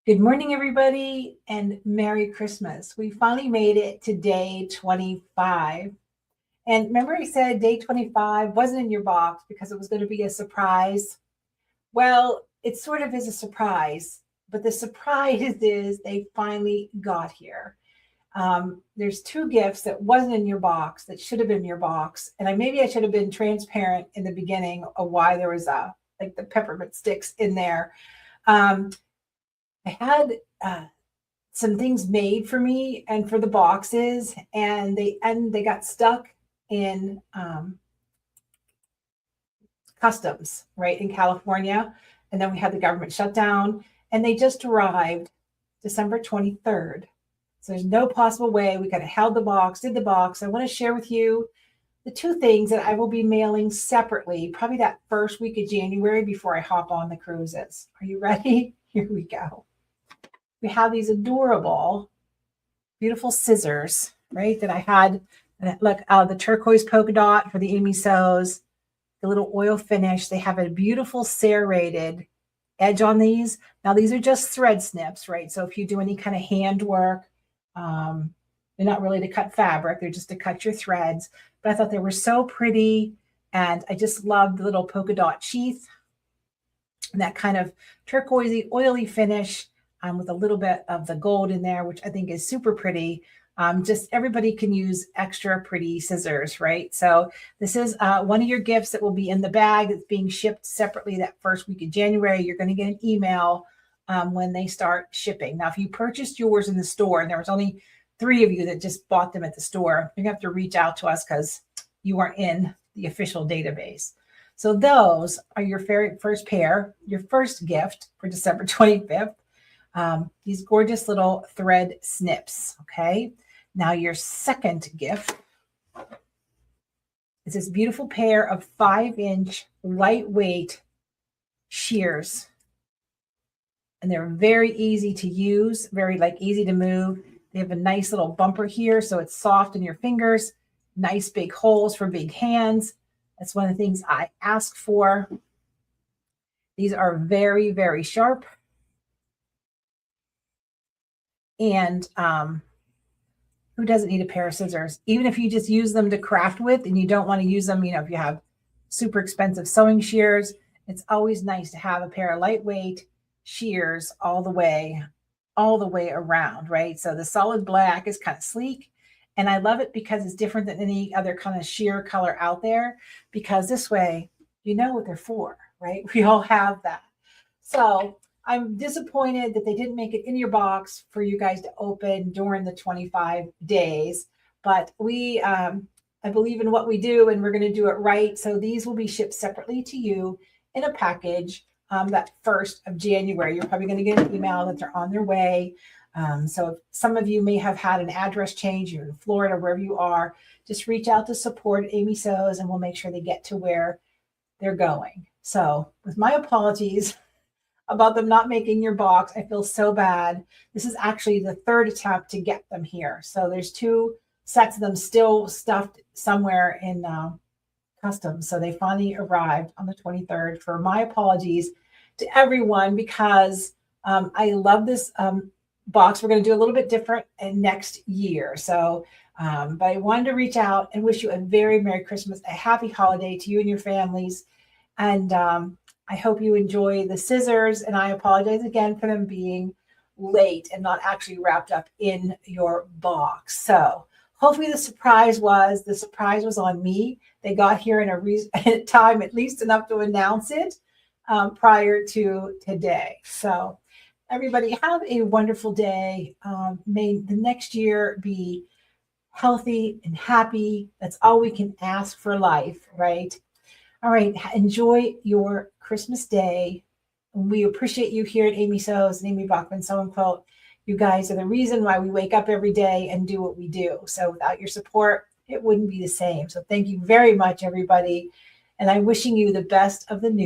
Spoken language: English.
Good morning, everybody, and Merry Christmas. We finally made it to day 25. And remember, I said day 25 wasn't in your box because it was going to be a surprise. Well, it sort of is a surprise, but the surprise is they finally got here. There's two gifts that wasn't in your box that should have been in your box. And maybe I should have been transparent in the beginning of why there was like the peppermint sticks in there. Um, I had some things made for me and for the boxes, and they got stuck in customs right in California, and then we had the government shutdown, and they just arrived December 23rd. So there's no possible way we could have held the box, did the box. I want to share with you the two things that I will be mailing separately, probably that first week of January before I hop on the cruises. Are you ready? Here we go. We have these adorable, beautiful scissors, right? That I had. Look, the turquoise polka dot for the Amy Sews, the little oil finish. They have a beautiful serrated edge on these. Now, these are just thread snips, right? So if you do any kind of hand work, they're not really to cut fabric. They're just to cut your threads. But I thought they were so pretty. And I just loved the little polka dot sheath and that kind of turquoisey, oily finish. With a little bit of the gold in there, which I think is super pretty. Just everybody can use extra pretty scissors, right? So this is one of your gifts that will be in the bag. It's being shipped separately that first week of January. You're going to get an email when they start shipping. Now, if you purchased yours in the store, and there was only 3 of you that just bought them at the store, you're going to have to reach out to us because you weren't in the official database. So those are your very first pair, your first gift for December 25th. These gorgeous little thread snips. Okay. Now your second gift is this beautiful pair of 5-inch lightweight shears. And they're very easy to use, very easy to move. They have a nice little bumper here, so it's soft in your fingers, nice big holes for big hands. That's one of the things I ask for. These are very, very sharp. And who doesn't need a pair of scissors? Even if you just use them to craft with and you don't want to use them, if you have super expensive sewing shears, it's always nice to have a pair of lightweight shears all the way around, right? So the solid black is kind of sleek. And I love it because it's different than any other kind of sheer color out there, because this way, you know what they're for, right? We all have that. So I'm disappointed that they didn't make it in your box for you guys to open during the 25 days, but I believe in what we do and we're going to do it right. So these will be shipped separately to you in a package that 1st of January. You're probably going to get an email that they're on their way. So if some of you may have had an address change, you're in Florida, wherever you are, just reach out to support Amy Sews and we'll make sure they get to where they're going. So with my apologies about them not making your box. I feel so bad. This is actually the 3rd attempt to get them here. So there's 2 sets of them still stuffed somewhere in customs. So they finally arrived on the 23rd. For my apologies to everyone, because I love this box. We're going to do a little bit different next year. So, but I wanted to reach out and wish you a very Merry Christmas, a happy holiday to you and your families. And I hope you enjoy the scissors, and I apologize again for them being late and not actually wrapped up in your box. So hopefully the surprise was on me. They got here in a time at least enough to announce it prior to today. So everybody have a wonderful day. May the next year be healthy and happy. That's all we can ask for life, right? All right, enjoy your Christmas day. We appreciate you here at Amy Sews and Amy Bachman Sew and Quilt. You guys are the reason why we wake up every day and do what we do. So without your support, it wouldn't be the same. So thank you very much, everybody. And I'm wishing you the best of the new